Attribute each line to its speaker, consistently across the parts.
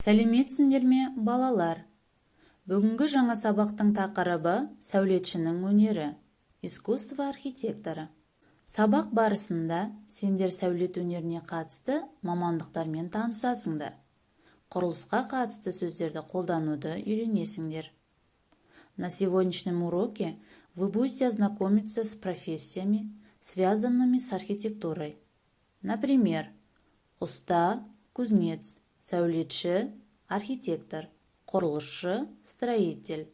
Speaker 1: Сәлеметсіңдер ме, балалар? Бүгінгі жаңа сабақтың тақырыбы сәулетшінің өнері, искусство архитектора. Сабақ барысында сендер сәулет өнеріне қатысты мамандықтармен танысасыңдар. Құрылысқа қатысты сөздерді қолдануды үйренесіңдер. На сегодняшнем уроке вы будете ознакомиться с профессиями, связанными с архитектурой. Например, уста, кузнец, сәулетші, архитектор, құрылысшы, строитель.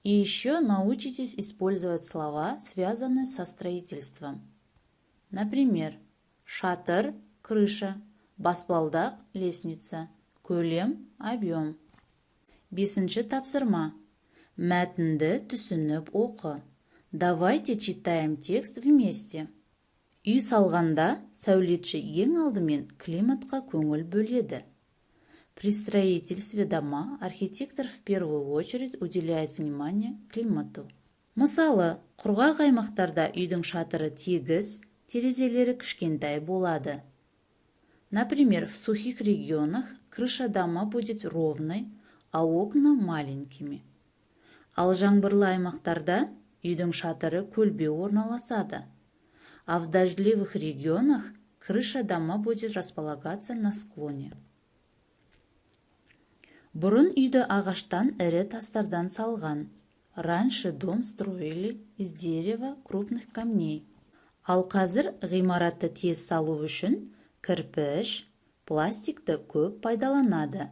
Speaker 1: И еще научитесь использовать слова, связанные со строительством. Например, шатыр, крыша, баспалдақ, лестница, көлем, объем. 5-ші тапсырма. Мәтінді түсініп оқы. Давайте читаем текст вместе. Үй салғанда сәулетші ең алдымен климатқа көңіл бөледі. При строительстве дома архитектор в первую очередь уделяет внимание климату. Мысалы, құрғақ аймақтарда үйдің шатыры тегіс, терезелері кішкентай болады. Например, в сухих регионах крыша дома будет ровной, а окна маленькими. Ал жаңбырлы аймақтарда үйдің шатыры көлбеу орналасады. А в дождливых регионах крыша дома будет располагаться на склоне. Бұрын үйді ағаштан ірі тастардан салған. Раньше дом строили из дерева крупных камней. Ал қазір ғимаратты тез салу үшін кірпіш, пластикті көп пайдаланады.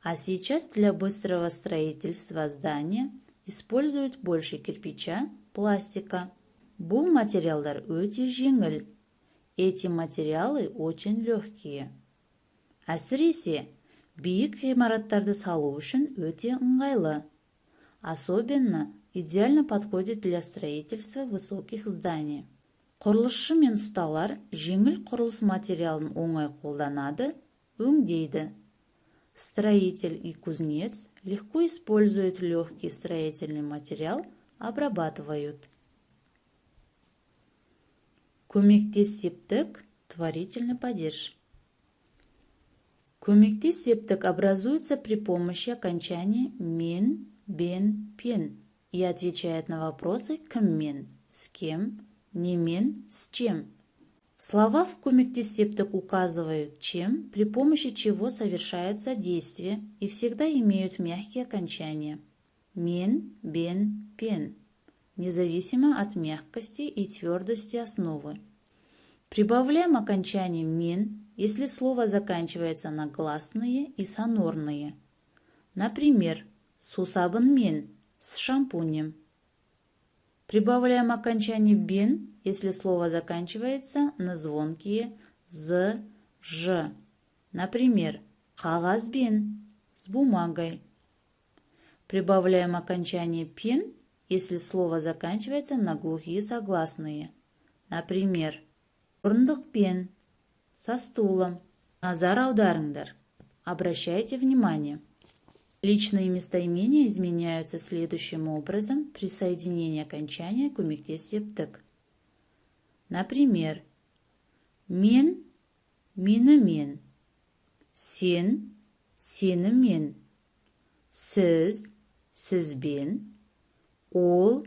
Speaker 1: А сейчас для быстрого строительства здания используют больше кирпича, пластика. Бұл материалдар өте жеңіл. Эти материалы очень легкие. Әсіресе, биік ғимараттарды салу үшін өте ыңғайлы. Особенно идеально подходит для строительства высоких зданий. Құрылысшы мен ұсталар жеңіл құрылыс материалын оңай қолданады, өңдейді. Строитель и кузнец легко используют легкий строительный материал, обрабатывают. Көмектес септік, творительный падеж. Көмектес септік образуется при помощи окончания мен, бен, пен и отвечает на вопросы кіммен, с кем, немен, с чем. Слова в көмектес септік указывают чем, при помощи чего совершается действие и всегда имеют мягкие окончания. Мен, бен, пен. Независимо от мягкости и твердости основы. Прибавляем окончание «мен», если слово заканчивается на гласные и сонорные. Например, сусабынмен, с шампунем. Прибавляем окончание «бен», если слово заканчивается на звонкие «з», «ж». Например, қағазбен, с бумагой. Прибавляем окончание «пен», если слово заканчивается на глухие согласные. Например, орындықпен, со стулом. Назар аударыңдар. Обращайте внимание. Личные местоимения изменяются следующим образом при соединении окончания көмектес септік. Например, мен, менімен, сен, сенімен, сіз, сізбен, ол,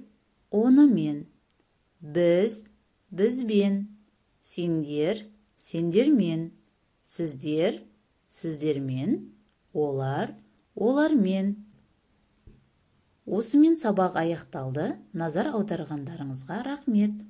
Speaker 1: онымен, біз, бізбен, сендер, сендермен, сіздер, сіздермен, олар, олармен. Осымен сабақ аяқталды. Назар аударғандарыңызға рахмет.